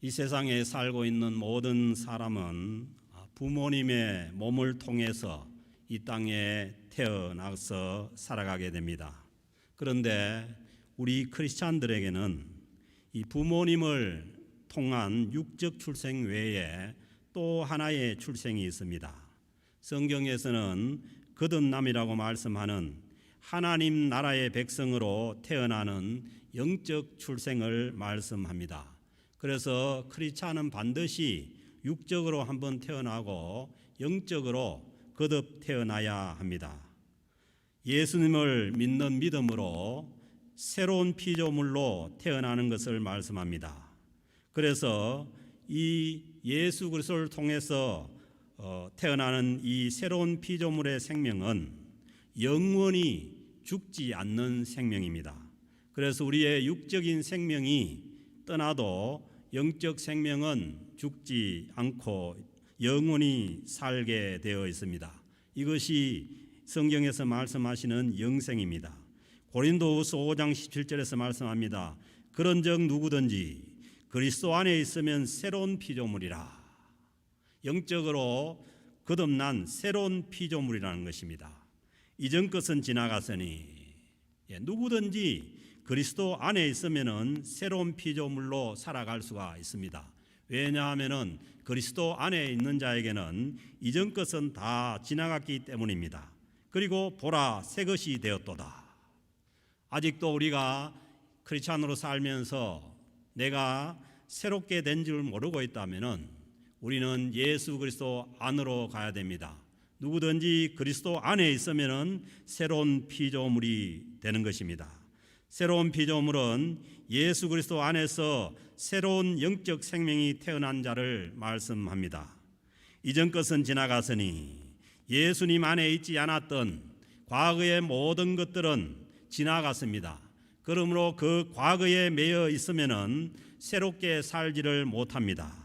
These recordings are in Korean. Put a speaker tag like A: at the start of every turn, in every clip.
A: 이 세상에 살고 있는 모든 사람은 부모님의 몸을 통해서 이 땅에 태어나서 살아가게 됩니다. 그런데 우리 크리스찬들에게는 이 부모님을 통한 육적 출생 외에 또 하나의 출생이 있습니다. 성경에서는 거듭남이라고 말씀하는 하나님 나라의 백성으로 태어나는 영적 출생을 말씀합니다. 그래서 크리스찬은 반드시 육적으로 한번 태어나고 영적으로 거듭 태어나야 합니다. 예수님을 믿는 믿음으로 새로운 피조물로 태어나는 것을 말씀합니다. 그래서 이 예수 그리스도를 통해서 태어나는 이 새로운 피조물의 생명은 영원히 죽지 않는 생명입니다. 그래서 우리의 육적인 생명이 떠나도 영적 생명은 죽지 않고 영원히 살게 되어 있습니다. 이것이 성경에서 말씀하시는 영생입니다. 고린도후서 5장 17절에서 말씀합니다. 그런즉 누구든지 그리스도 안에 있으면 새로운 피조물이라. 영적으로 거듭난 새로운 피조물이라는 것입니다. 이전 것은 지나갔으니 누구든지 그리스도 안에 있으면은 새로운 피조물로 살아갈 수가 있습니다. 왜냐하면은 그리스도 안에 있는 자에게는 이전 것은 다 지나갔기 때문입니다. 그리고 보라 새 것이 되었도다. 아직도 우리가 크리스찬으로 살면서 내가 새롭게 된 줄 모르고 있다면은 우리는 예수 그리스도 안으로 가야 됩니다. 누구든지 그리스도 안에 있으면은 새로운 피조물이 되는 것입니다. 새로운 피조물은 예수 그리스도 안에서 새로운 영적 생명이 태어난 자를 말씀합니다. 이전 것은 지나갔으니 예수님 안에 있지 않았던 과거의 모든 것들은 지나갔습니다. 그러므로 그 과거에 매여 있으면은 새롭게 살지를 못합니다.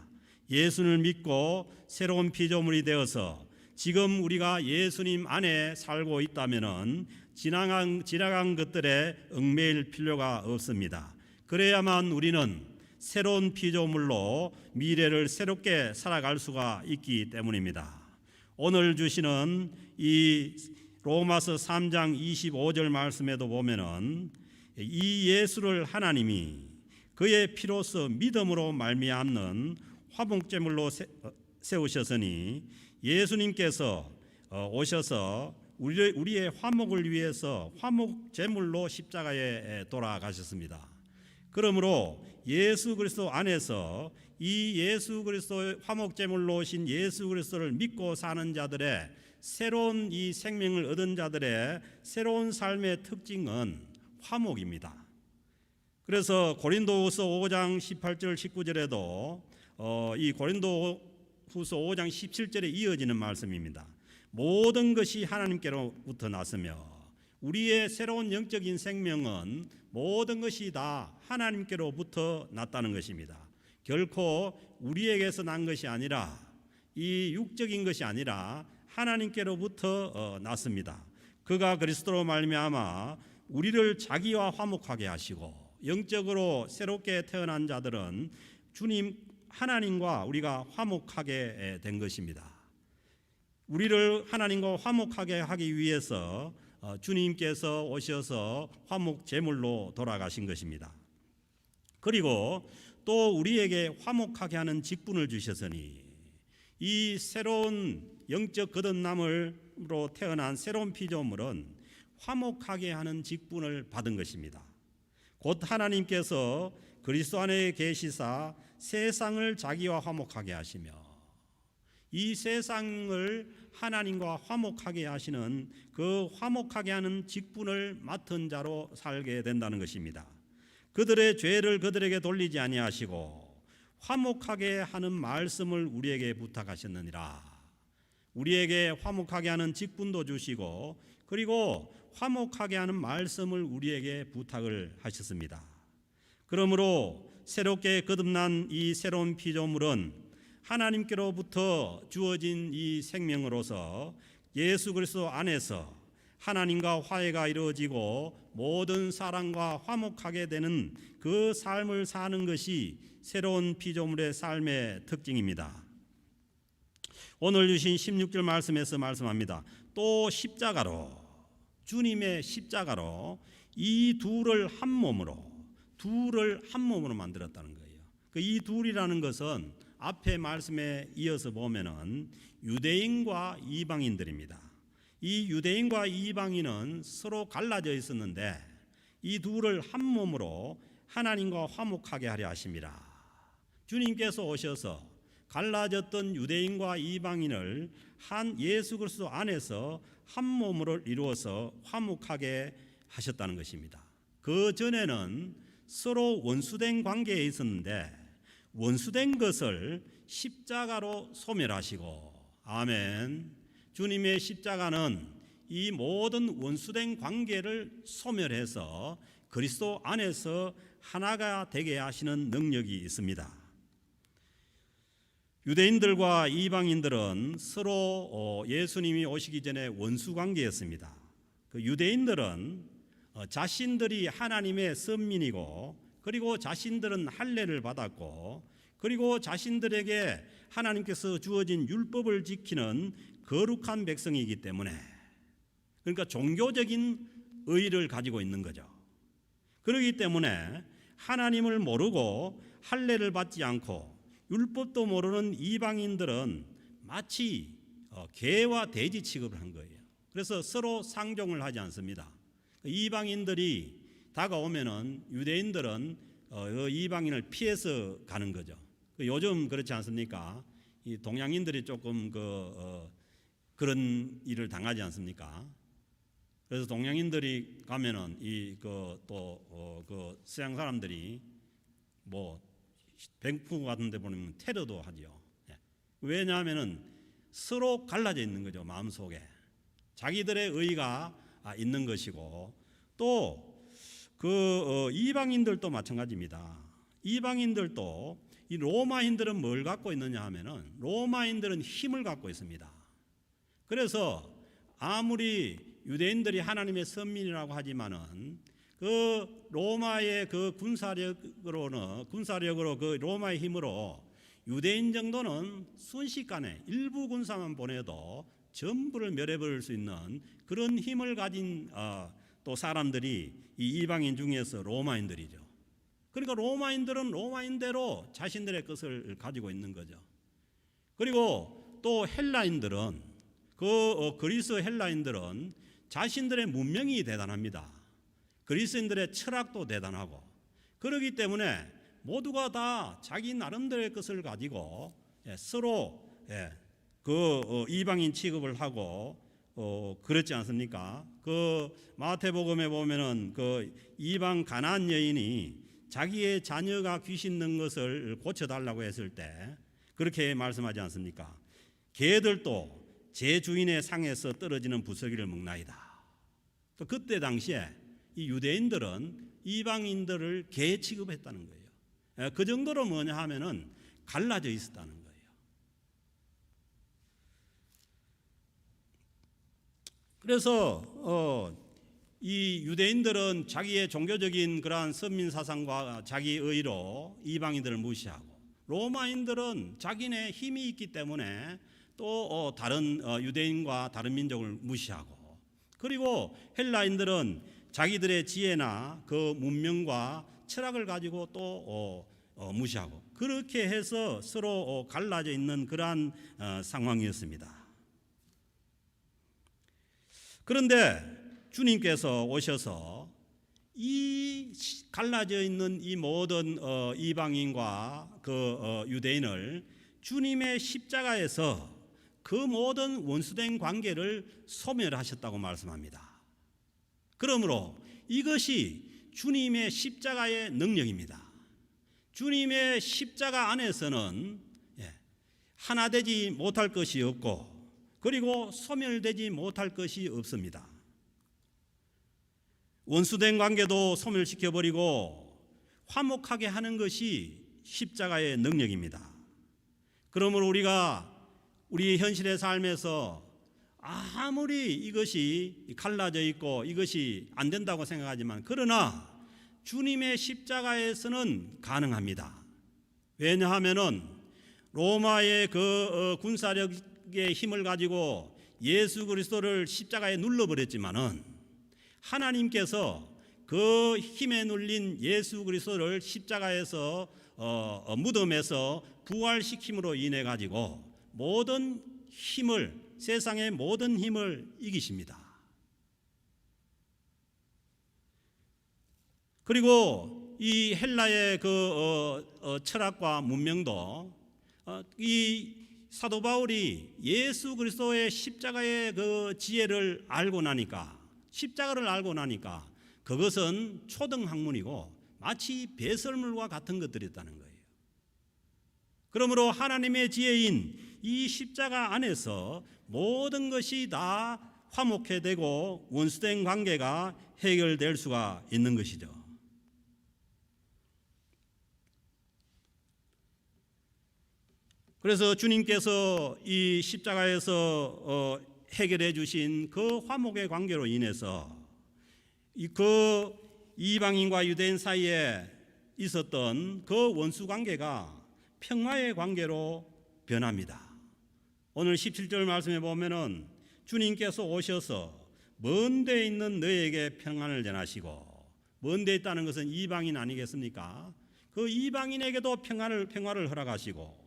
A: 예수를 믿고 새로운 피조물이 되어서 지금 우리가 예수님 안에 살고 있다면은 지나간 것들에 얽매일 필요가 없습니다. 그래야만 우리는 새로운 피조물로 미래를 새롭게 살아갈 수가 있기 때문입니다. 오늘 주시는 이 로마서 3장 25절 말씀에도 보면은 이 예수를 하나님이 그의 피로서 믿음으로 말미암는 화목제물로 세우셨으니 예수님께서 오셔서 우리의 화목을 위해서 화목제물로 십자가에 돌아가셨습니다. 그러므로 예수 그리스도 안에서 이 예수 그리스도의 화목제물로 오신 예수 그리스도를 믿고 사는 자들의 새로운 이 생명을 얻은 자들의 새로운 삶의 특징은 화목입니다. 그래서 고린도후서 5장 18절 19절에도 이 고린도후서 5장 17절에 이어지는 말씀입니다. 모든 것이 하나님께로부터 났으며 우리의 새로운 영적인 생명은 모든 것이 다 하나님께로부터 났다는 것입니다. 결코 우리에게서 난 것이 아니라 이 육적인 것이 아니라 하나님께로부터 났습니다. 그가 그리스도로 말미암아 우리를 자기와 화목하게 하시고 영적으로 새롭게 태어난 자들은 주님 하나님과 우리가 화목하게 된 것입니다. 우리를 하나님과 화목하게 하기 위해서 주님께서 오셔서 화목 제물로 돌아가신 것입니다. 그리고 또 우리에게 화목하게 하는 직분을 주셨으니 이 새로운 영적 거듭남으로 태어난 새로운 피조물은 화목하게 하는 직분을 받은 것입니다. 곧 하나님께서 그리스도 안에 계시사 세상을 자기와 화목하게 하시며 이 세상을 하나님과 화목하게 하시는 그 화목하게 하는 직분을 맡은 자로 살게 된다는 것입니다. 그들의 죄를 그들에게 돌리지 아니하시고 화목하게 하는 말씀을 우리에게 부탁하셨느니라. 우리에게 화목하게 하는 직분도 주시고 그리고 화목하게 하는 말씀을 우리에게 부탁을 하셨습니다. 그러므로 새롭게 거듭난 이 새로운 피조물은 하나님께로부터 주어진 이 생명으로서 예수 그리스도 안에서 하나님과 화해가 이루어지고 모든 사람과 화목하게 되는 그 삶을 사는 것이 새로운 피조물의 삶의 특징입니다. 오늘 주신 16절 말씀에서 말씀합니다. 또 십자가로, 주님의 십자가로 이 둘을 한 몸으로 만들었다는 거예요. 이 둘이라는 것은 앞에 말씀에 이어서 보면은 유대인과 이방인들입니다. 이 유대인과 이방인은 서로 갈라져 있었는데 이 둘을 한 몸으로 하나님과 화목하게 하려 하십니다. 주님께서 오셔서 갈라졌던 유대인과 이방인을 한 예수 그리스도 안에서 한 몸으로 이루어서 화목하게 하셨다는 것입니다. 그 전에는 서로 원수된 관계에 있었는데 원수된 것을 십자가로 소멸하시고, 아멘, 주님의 십자가는 이 모든 원수된 관계를 소멸해서 그리스도 안에서 하나가 되게 하시는 능력이 있습니다. 유대인들과 이방인들은 서로 예수님이 오시기 전에 원수 관계였습니다. 그 유대인들은 자신들이 하나님의 선민이고, 그리고 자신들은 할례를 받았고, 그리고 자신들에게 하나님께서 주어진 율법을 지키는 거룩한 백성이기 때문에, 그러니까 종교적인 의의를 가지고 있는 거죠. 그렇기 때문에 하나님을 모르고 할례를 받지 않고 율법도 모르는 이방인들은 마치 개와 돼지 취급을 한 거예요. 그래서 서로 상종을 하지 않습니다. 이방인들이 다가오면은 유대인들은 이방인을 피해서 가는 거죠. 요즘 그렇지 않습니까? 이 동양인들이 조금 그런 일을 당하지 않습니까? 그래서 동양인들이 가면은 서양 사람들이 밴쿠버 같은 데 보면 테러도 하죠. 왜냐하면은 서로 갈라져 있는 거죠. 마음속에 자기들의 의가 있는 것이고, 또 이방인들도 마찬가지입니다. 이방인들도 이 로마인들은 뭘 갖고 있느냐 하면은 로마인들은 힘을 갖고 있습니다. 그래서 아무리 유대인들이 하나님의 선민이라고 하지만은 그 로마의 그 군사력으로 그 로마의 힘으로 유대인 정도는 순식간에 일부 군사만 보내도 전부를 멸해버릴 수 있는 그런 힘을 가진 또 사람들이 이 이방인 중에서 로마인들이죠. 그러니까 로마인들은 로마인대로 자신들의 것을 가지고 있는 거죠. 그리고 또 헬라인들은 그리스 헬라인들은 자신들의 문명이 대단합니다. 그리스인들의 철학도 대단하고, 그렇기 때문에 모두가 다 자기 나름대로의 것을 가지고 서로 이방인 취급을 하고 그렇지 않습니까? 그 마태복음에 보면은 그 이방 가나안 여인이 자기의 자녀가 귀신 든 것을 고쳐달라고 했을 때 그렇게 말씀하지 않습니까? 개들도 제 주인의 상에서 떨어지는 부스러기를 먹나이다. 또 그때 당시에 이 유대인들은 이방인들을 개 취급했다는 거예요. 그 정도로 뭐냐 하면은 갈라져 있었다는 거예요. 그래서 이 유대인들은 자기의 종교적인 그러한 선민 사상과 자기 의로 이방인들을 무시하고, 로마인들은 자기네 힘이 있기 때문에 또 다른 유대인과 다른 민족을 무시하고, 그리고 헬라인들은 자기들의 지혜나 그 문명과 철학을 가지고 또 무시하고, 그렇게 해서 서로 갈라져 있는 그러한 상황이었습니다. 그런데 주님께서 오셔서 이 갈라져 있는 이 모든 이방인과 그 유대인을 주님의 십자가에서 그 모든 원수된 관계를 소멸하셨다고 말씀합니다. 그러므로 이것이 주님의 십자가의 능력입니다. 주님의 십자가 안에서는 하나 되지 못할 것이 없고, 그리고 소멸되지 못할 것이 없습니다. 원수된 관계도 소멸시켜버리고 화목하게 하는 것이 십자가의 능력입니다. 그러므로 우리가 우리 현실의 삶에서 아무리 이것이 갈라져 있고 이것이 안 된다고 생각하지만, 그러나 주님의 십자가에서는 가능합니다. 왜냐하면은 로마의 그 군사력의 힘을 가지고 예수 그리스도를 십자가에 눌러버렸지만은 하나님께서 그 힘에 눌린 예수 그리스도를 십자가에서 무덤에서 부활시킴으로 인해 가지고 모든 힘을, 세상의 모든 힘을 이기십니다. 그리고 이 헬라의 철학과 문명도 이 사도 바울이 예수 그리스도의 십자가의 그 지혜를 알고 나니까, 십자가를 알고 나니까 그것은 초등학문이고 마치 배설물과 같은 것들이었다는 거예요. 그러므로 하나님의 지혜인 이 십자가 안에서 모든 것이 다 화목해되고 원수된 관계가 해결될 수가 있는 것이죠. 그래서 주님께서 이 십자가에서 해결해 주신 그 화목의 관계로 인해서 그 이방인과 유대인 사이에 있었던 그 원수 관계가 평화의 관계로 변합니다. 오늘 17절 말씀에 보면은 주님께서 오셔서 먼 데 있는 너희에게 평안을 전하시고, 먼 데 있다는 것은 이방인 아니겠습니까? 그 이방인에게도 평화를 허락하시고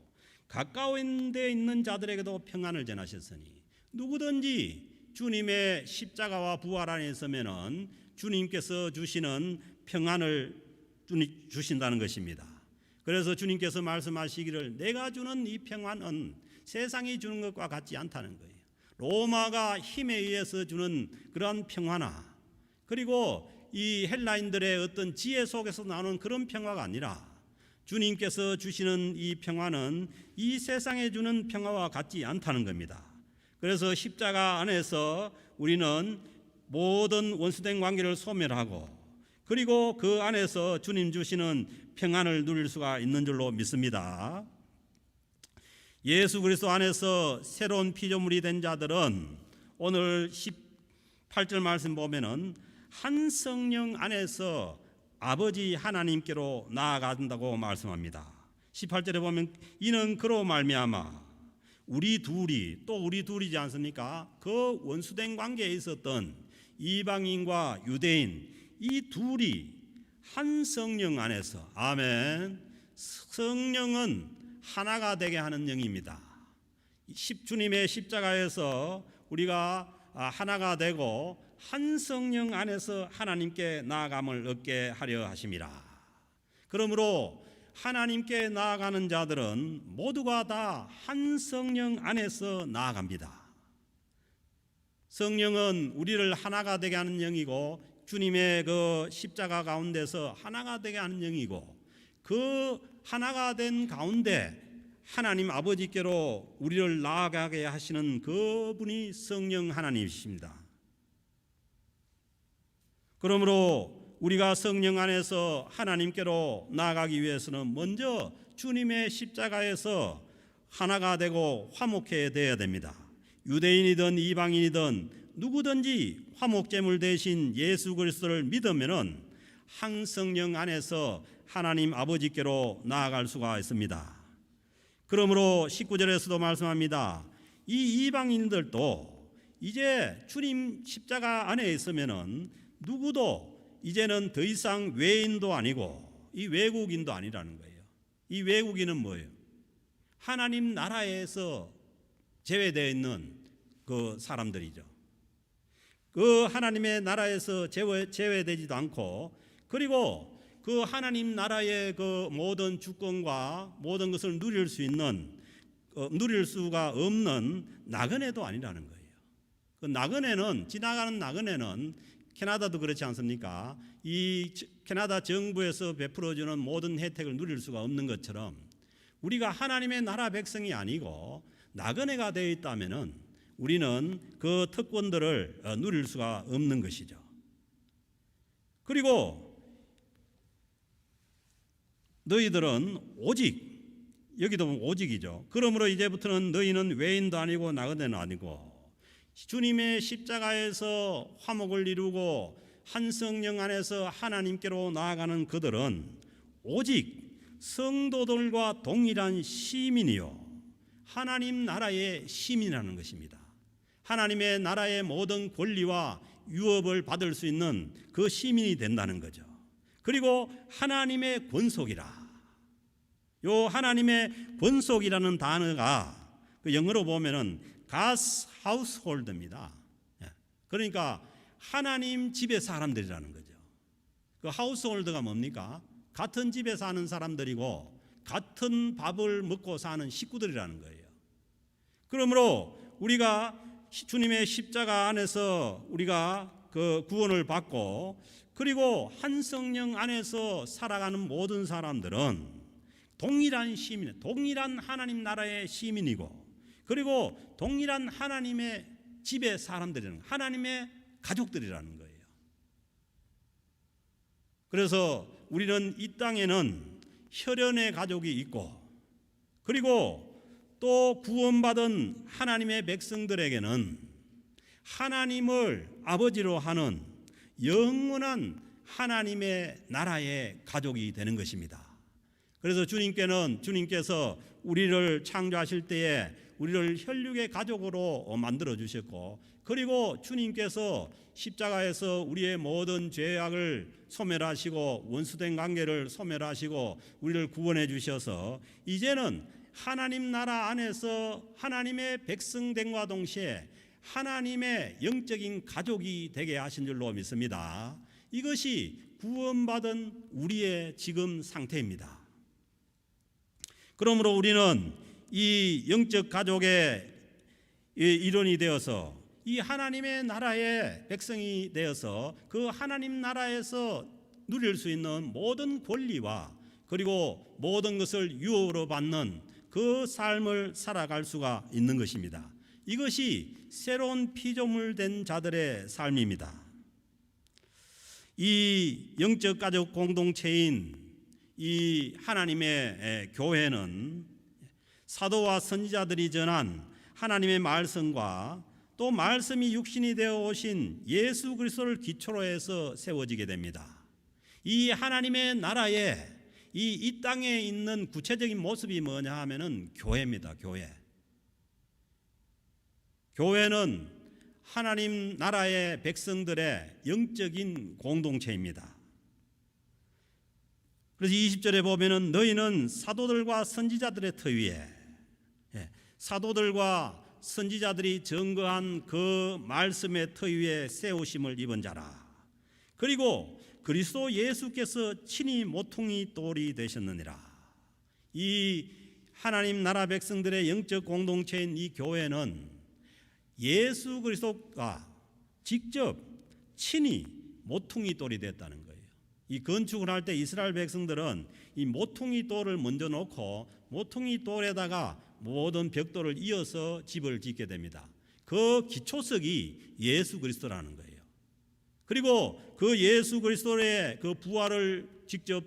A: 가까운 데 있는 자들에게도 평안을 전하셨으니, 누구든지 주님의 십자가와 부활 안에 있으면은 주님께서 주시는 평안을 주신다는 것입니다. 그래서 주님께서 말씀하시기를 내가 주는 이 평안은 세상이 주는 것과 같지 않다는 거예요. 로마가 힘에 의해서 주는 그러한 평화나, 그리고 이 헬라인들의 어떤 지혜 속에서 나오는 그런 평화가 아니라 주님께서 주시는 이 평화는 이 세상에 주는 평화와 같지 않다는 겁니다. 그래서 십자가 안에서 우리는 모든 원수된 관계를 소멸하고, 그리고 그 안에서 주님 주시는 평안을 누릴 수가 있는 줄로 믿습니다. 예수 그리스도 안에서 새로운 피조물이 된 자들은 오늘 18절 말씀 보면은 한 성령 안에서 아버지 하나님께로 나아간다고 말씀합니다. 18절에 보면 이는 그로 말미암아 우리 둘이지 않습니까? 그 원수된 관계에 있었던 이방인과 유대인, 이 둘이 한 성령 안에서, 아멘, 성령은 하나가 되게 하는 영입니다. 주님의 십자가에서 우리가 하나가 되고 한 성령 안에서 하나님께 나아감을 얻게 하려 하심이라. 그러므로 하나님께 나아가는 자들은 모두가 다 한 성령 안에서 나아갑니다. 성령은 우리를 하나가 되게 하는 영이고, 주님의 그 십자가 가운데서 하나가 되게 하는 영이고, 그 하나가 된 가운데 하나님 아버지께로 우리를 나아가게 하시는 그분이 성령 하나님이십니다. 그러므로 우리가 성령 안에서 하나님께로 나아가기 위해서는 먼저 주님의 십자가에서 하나가 되고 화목해야 됩니다. 유대인이든 이방인이든 누구든지 화목제물 대신 예수 그리스도를 믿으면은 한 성령 안에서 하나님 아버지께로 나아갈 수가 있습니다. 그러므로 19절에서도 말씀합니다. 이 이방인들도 이제 주님 십자가 안에 있으면은 누구도 이제는 더 이상 외인도 아니고 이 외국인도 아니라는 거예요. 이 외국인은 뭐예요? 하나님 나라에서 제외되어 있는 그 사람들이죠. 그 하나님의 나라에서 제외되지도 않고, 그리고 그 하나님 나라의 그 모든 주권과 모든 것을 누릴 수가 없는 나그네도 아니라는 거예요. 그 나그네는, 지나가는 나그네는 캐나다도 그렇지 않습니까? 이 캐나다 정부에서 베풀어주는 모든 혜택을 누릴 수가 없는 것처럼 우리가 하나님의 나라 백성이 아니고 나그네가 되어 있다면은 우리는 그 특권들을 누릴 수가 없는 것이죠. 그리고 너희들은 오직, 여기도 보면 오직이죠. 그러므로 이제부터는 너희는 외인도 아니고 나그네는 아니고 주님의 십자가에서 화목을 이루고 한 성령 안에서 하나님께로 나아가는 그들은 오직 성도들과 동일한 시민이요 하나님 나라의 시민이라는 것입니다. 하나님의 나라의 모든 권리와 유업을 받을 수 있는 그 시민이 된다는 거죠. 그리고 하나님의 권속이라. 요 하나님의 권속이라는 단어가 그 영어로 보면은 God's household입니다. 그러니까 하나님 집의 사람들이라는 거죠. 그 household가 뭡니까? 같은 집에 사는 사람들이고 같은 밥을 먹고 사는 식구들이라는 거예요. 그러므로 우리가 주님의 십자가 안에서 우리가 그 구원을 받고 그리고 한 성령 안에서 살아가는 모든 사람들은 동일한 시민, 동일한 하나님 나라의 시민이고 그리고 동일한 하나님의 집의 사람들이라는 하나님의 가족들이라는 거예요. 그래서 우리는 이 땅에는 혈연의 가족이 있고 그리고 또 구원받은 하나님의 백성들에게는 하나님을 아버지로 하는 영원한 하나님의 나라의 가족이 되는 것입니다. 그래서 주님께서 우리를 창조하실 때에 우리를 혈육의 가족으로 만들어 주셨고 그리고 주님께서 십자가에서 우리의 모든 죄악을 소멸하시고 원수된 관계를 소멸하시고 우리를 구원해 주셔서 이제는 하나님 나라 안에서 하나님의 백성됨과 동시에 하나님의 영적인 가족이 되게 하신 줄로 믿습니다. 이것이 구원받은 우리의 지금 상태입니다. 그러므로 우리는 이 영적 가족의 일원이 되어서 이 하나님의 나라의 백성이 되어서 그 하나님 나라에서 누릴 수 있는 모든 권리와 그리고 모든 것을 유업으로 받는 그 삶을 살아갈 수가 있는 것입니다. 이것이 새로운 피조물 된 자들의 삶입니다. 이 영적 가족 공동체인 이 하나님의 교회는 사도와 선지자들이 전한 하나님의 말씀과 또 말씀이 육신이 되어 오신 예수 그리스도를 기초로 해서 세워지게 됩니다. 이 하나님의 나라에 이 땅에 있는 구체적인 모습이 뭐냐 하면은 교회입니다. 교회는 하나님 나라의 백성들의 영적인 공동체입니다. 그래서 20절에 보면은 너희는 사도들과 선지자들의 터 위에 사도들과 선지자들이 증거한 그 말씀의 터 위에 세우심을 입은 자라. 그리고 그리스도 예수께서 친히 모퉁이 돌이 되셨느니라. 이 하나님 나라 백성들의 영적 공동체인 이 교회는 예수 그리스도가 직접 친히 모퉁이 돌이 됐다는 거예요. 이 건축을 할 때 이스라엘 백성들은 이 모퉁이 돌을 먼저 놓고 모퉁이 돌에다가 모든 벽돌을 이어서 집을 짓게 됩니다. 그 기초석이 예수 그리스도라는 거예요. 그리고 그 예수 그리스도의 그 부활을 직접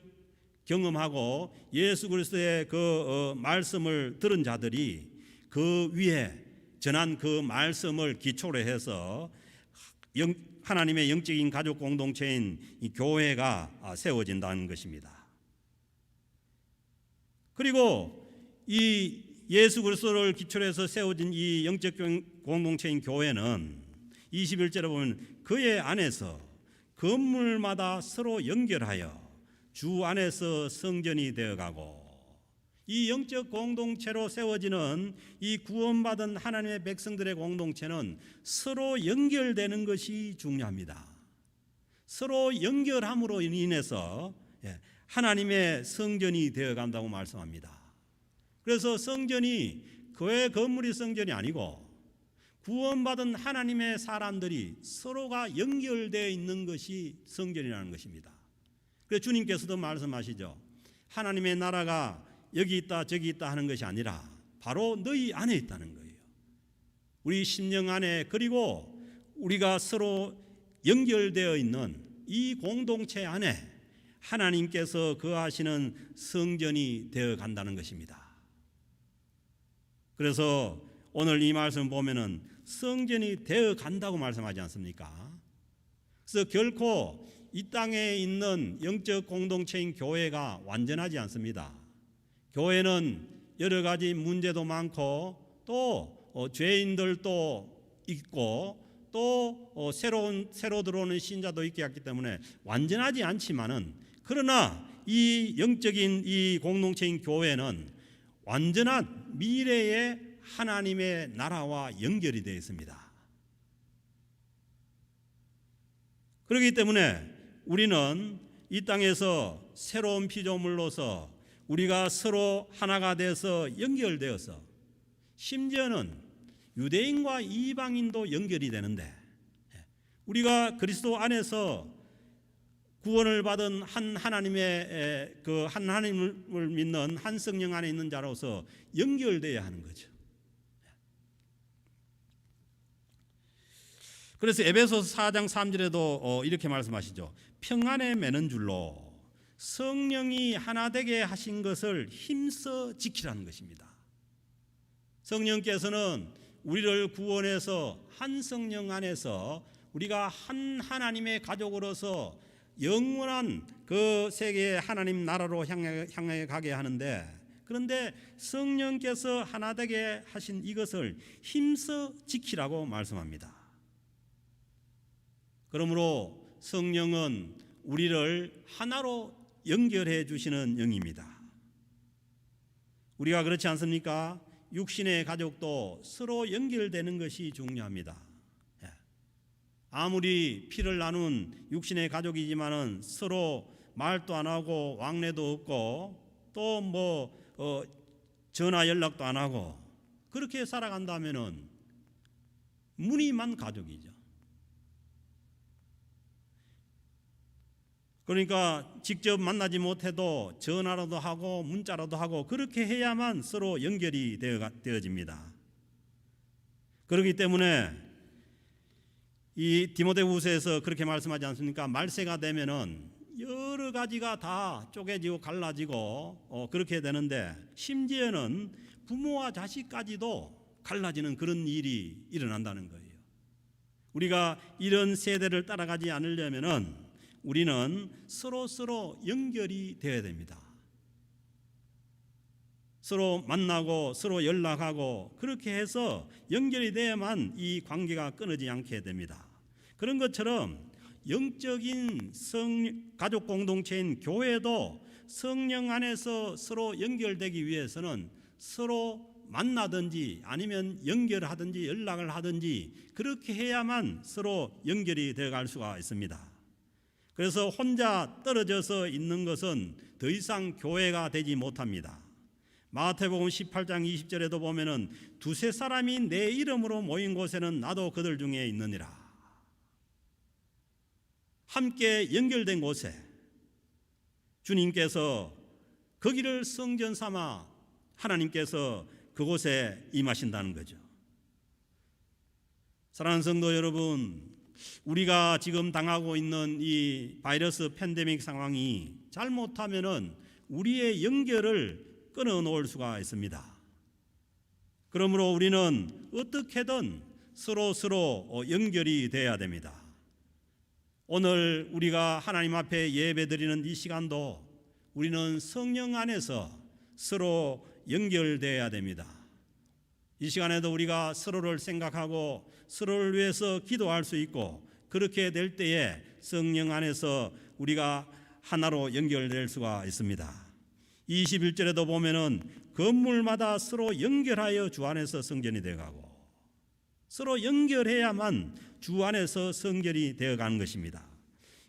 A: 경험하고 예수 그리스도의 그 말씀을 들은 자들이 그 위에 전한 그 말씀을 기초로 해서 하나님의 영적인 가족 공동체인 이 교회가 세워진다는 것입니다. 그리고 이 예수 그리스도를 기초로 해서 세워진 이 영적 공동체인 교회는 21절에 보면 그의 안에서 건물마다 서로 연결하여 주 안에서 성전이 되어가고 이 영적 공동체로 세워지는 이 구원받은 하나님의 백성들의 공동체는 서로 연결되는 것이 중요합니다. 서로 연결함으로 인해서 하나님의 성전이 되어간다고 말씀합니다. 그래서 성전이 교회 건물이 성전이 아니고 구원받은 하나님의 사람들이 서로가 연결되어 있는 것이 성전이라는 것입니다. 그래서 주님께서도 말씀하시죠. 하나님의 나라가 여기 있다 저기 있다 하는 것이 아니라 바로 너희 안에 있다는 거예요. 우리 심령 안에 그리고 우리가 서로 연결되어 있는 이 공동체 안에 하나님께서 거하시는 성전이 되어 간다는 것입니다. 그래서 오늘 이 말씀 보면은 성전이 되어 간다고 말씀하지 않습니까? 그래서 결코 이 땅에 있는 영적 공동체인 교회가 완전하지 않습니다. 교회는 여러 가지 문제도 많고 또 죄인들도 있고 또 새로 들어오는 신자도 있게 했기 때문에 완전하지 않지만은, 그러나 이 영적인 이 공동체인 교회는 완전한 미래의 하나님의 나라와 연결이 되어 있습니다. 그렇기 때문에 우리는 이 땅에서 새로운 피조물로서 우리가 서로 하나가 돼서 연결되어서, 심지어는 유대인과 이방인도 연결이 되는데, 우리가 그리스도 안에서 구원을 받은 한 하나님의 한 하나님을 믿는 한 성령 안에 있는 자로서 연결되어야 하는 거죠. 그래서 에베소서 4장 3절에도 이렇게 말씀하시죠. 평안에 매는 줄로 성령이 하나 되게 하신 것을 힘써 지키라는 것입니다. 성령께서는 우리를 구원해서 한 성령 안에서 우리가 한 하나님의 가족으로서 영원한 그 세계의 하나님 나라로 향해 가게 하는데, 그런데 성령께서 하나 되게 하신 이것을 힘써 지키라고 말씀합니다. 그러므로 성령은 우리를 하나로 연결해 주시는 영입니다. 우리가 그렇지 않습니까? 육신의 가족도 서로 연결되는 것이 중요합니다. 아무리 피를 나눈 육신의 가족이지만은 서로 말도 안 하고 왕래도 없고 또 전화 연락도 안 하고 그렇게 살아간다면은 무늬만 가족이죠. 그러니까 직접 만나지 못해도 전화라도 하고 문자라도 하고 그렇게 해야만 서로 연결이 되어집니다. 그렇기 때문에 이 디모데후서에서 그렇게 말씀하지 않습니까? 말세가 되면은 여러 가지가 다 쪼개지고 갈라지고 그렇게 되는데, 심지어는 부모와 자식까지도 갈라지는 그런 일이 일어난다는 거예요. 우리가 이런 세대를 따라가지 않으려면은 우리는 서로 연결이 되어야 됩니다. 서로 만나고 서로 연락하고 그렇게 해서 연결이 돼야만 이 관계가 끊어지지 않게 됩니다. 그런 것처럼 영적인 가족 공동체인 교회도 성령 안에서 서로 연결되기 위해서는 서로 만나든지 아니면 연결하든지 연락을 하든지 그렇게 해야만 서로 연결이 되어갈 수가 있습니다. 그래서 혼자 떨어져서 있는 것은 더 이상 교회가 되지 못합니다. 마태복음 18장 20절에도 보면은 두세 사람이 내 이름으로 모인 곳에는 나도 그들 중에 있느니라. 함께 연결된 곳에 주님께서 거기를 성전 삼아 하나님께서 그곳에 임하신다는 거죠. 사랑하는 성도 여러분, 우리가 지금 당하고 있는 이 바이러스 팬데믹 상황이 잘못하면은 우리의 연결을 끊어놓을 수가 있습니다. 그러므로 우리는 어떻게든 서로 연결이 돼야 됩니다. 오늘 우리가 하나님 앞에 예배드리는 이 시간도 우리는 성령 안에서 서로 연결돼야 됩니다. 이 시간에도 우리가 서로를 생각하고 서로를 위해서 기도할 수 있고, 그렇게 될 때에 성령 안에서 우리가 하나로 연결될 수가 있습니다. 21절에도 보면은 건물마다 서로 연결하여 주 안에서 성전이 되어가고, 서로 연결해야만 주 안에서 성결이 되어가는 것입니다.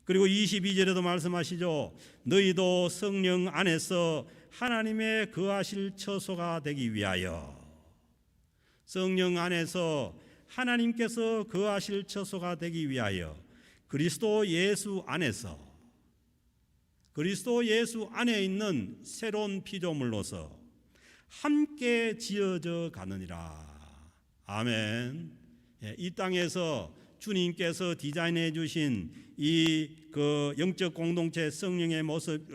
A: 그리고 22절에도 말씀하시죠. 너희도 성령 안에서 하나님의 거하실 처소가 되기 위하여. 성령 안에서 하나님께서 거하실 처소가 되기 위하여 그리스도 예수 안에서, 그리스도 예수 안에 있는 새로운 피조물로서 함께 지어져 가느니라. 아멘. 이 땅에서 주님께서 디자인해 주신 이 영적 공동체 성령의 모습,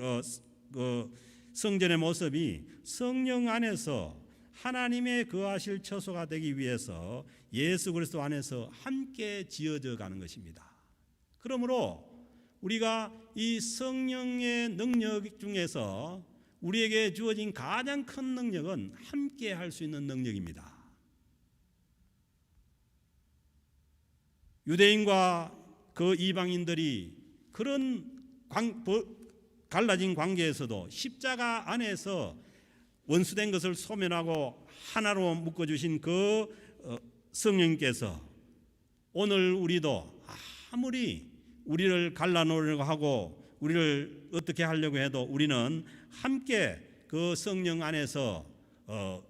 A: 성전의 모습이 성령 안에서 하나님의 거하실 처소가 되기 위해서 예수 그리스도 안에서 함께 지어져 가는 것입니다. 그러므로 우리가 이 성령의 능력 중에서 우리에게 주어진 가장 큰 능력은 함께 할 수 있는 능력입니다. 유대인과 그 이방인들이 그런 갈라진 관계에서도 십자가 안에서 원수된 것을 소멸하고 하나로 묶어주신 그 성령께서 오늘 우리도 아무리 우리를 갈라놓으려고 하고 우리를 어떻게 하려고 해도 우리는 함께 그 성령 안에서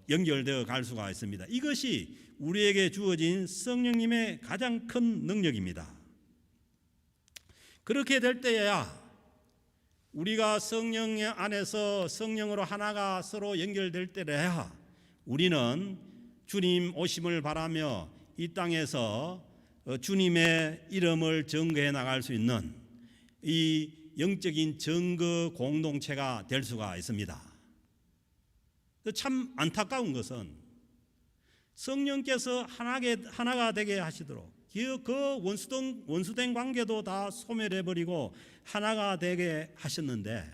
A: 연결되어 갈 수가 있습니다. 이것이 우리에게 주어진 성령님의 가장 큰 능력입니다. 그렇게 될 때에야 우리가 성령 안에서 성령으로 하나가 서로 연결될 때래야 우리는 주님 오심을 바라며 이 땅에서 주님의 이름을 증거해 나갈 수 있는 이 영적인 증거 공동체가 될 수가 있습니다. 참 안타까운 것은 성령께서 하나가 되게 하시도록 그 원수된 관계도 다 소멸해버리고 하나가 되게 하셨는데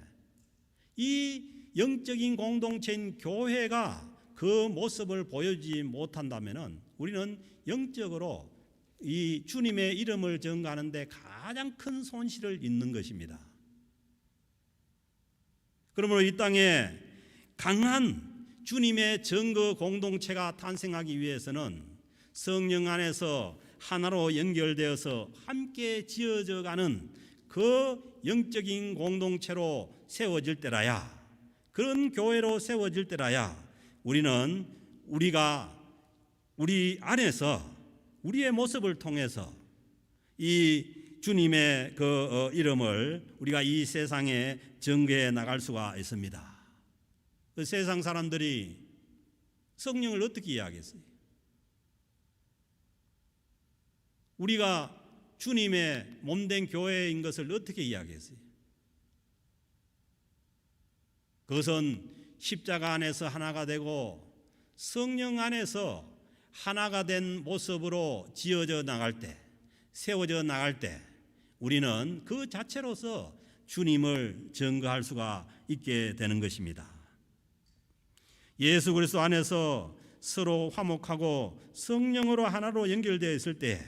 A: 이 영적인 공동체인 교회가 그 모습을 보여주지 못한다면 우리는 영적으로 이 주님의 이름을 증거하는데 가장 큰 손실을 입는 것입니다. 그러므로 이 땅에 강한 주님의 증거 공동체가 탄생하기 위해서는 성령 안에서 하나로 연결되어서 함께 지어져 가는 그 영적인 공동체로 세워질 때라야, 그런 교회로 세워질 때라야 우리는 우리 안에서 우리의 모습을 통해서 이 주님의 그 이름을 우리가 이 세상에 증거해 나갈 수가 있습니다. 그 세상 사람들이 성령을 어떻게 이해하겠어요? 우리가 주님의 몸된 교회인 것을 어떻게 이해하겠어요? 그것은 십자가 안에서 하나가 되고 성령 안에서 하나가 된 모습으로 지어져 나갈 때, 세워져 나갈 때 우리는 그 자체로서 주님을 증거할 수가 있게 되는 것입니다. 예수 그리스도 안에서 서로 화목하고 성령으로 하나로 연결되어 있을 때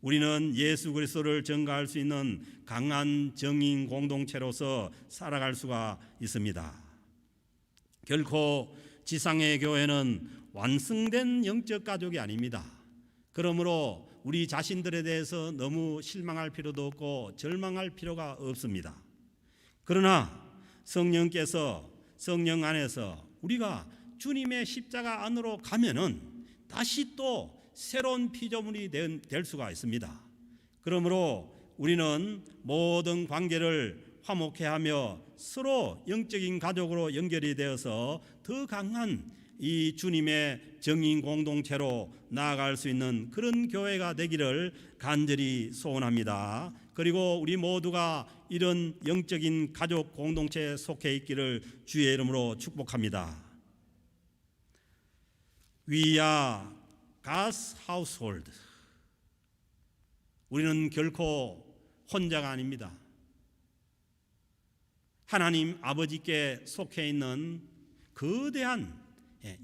A: 우리는 예수 그리스도를 증거할 수 있는 강한 정인 공동체로서 살아갈 수가 있습니다. 결코 지상의 교회는 완성된 영적 가족이 아닙니다. 그러므로 우리 자신들에 대해서 너무 실망할 필요도 없고 절망할 필요가 없습니다. 그러나 성령께서 성령 안에서 우리가 주님의 십자가 안으로 가면은 다시 또 새로운 피조물이 될 수가 있습니다. 그러므로 우리는 모든 관계를 화목해 하며 서로 영적인 가족으로 연결이 되어서 더 강한 이 주님의 정인 공동체로 나아갈 수 있는 그런 교회가 되기를 간절히 소원합니다. 그리고 우리 모두가 이런 영적인 가족 공동체에 속해 있기를 주의 이름으로 축복합니다. We are God's household. 우리는 결코 혼자가 아닙니다. 하나님 아버지께 속해 있는 거대한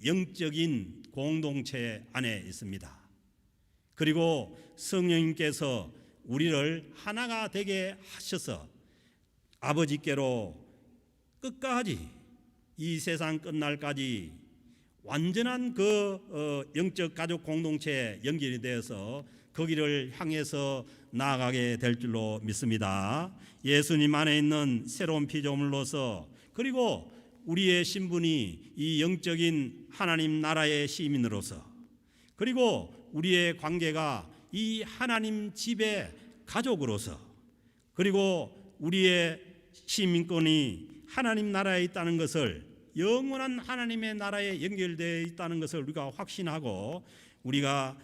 A: 영적인 공동체 안에 있습니다. 그리고 성령님께서 우리를 하나가 되게 하셔서 아버지께로 끝까지 이 세상 끝날까지 완전한 그 영적 가족 공동체에 연결이 되어서 거기를 향해서 나아가게 될 줄로 믿습니다. 예수님 안에 있는 새로운 피조물로서 그리고 우리의 신분이 이 영적인 하나님 나라의 시민으로서 그리고 우리의 관계가 이 하나님 집의 가족으로서 그리고 우리의 시민권이 하나님 나라에 있다는 것을 영원한 하나님의 나라에 연결되어 있다는 것을 우리가 확신하고 우리가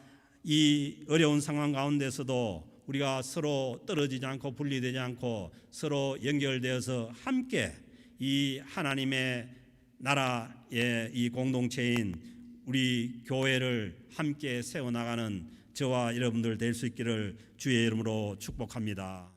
A: 이 어려운 상황 가운데서도 우리가 서로 떨어지지 않고 분리되지 않고 서로 연결되어서 함께 이 하나님의 나라의 이 공동체인 우리 교회를 함께 세워나가는 저와 여러분들 될 수 있기를 주의 이름으로 축복합니다.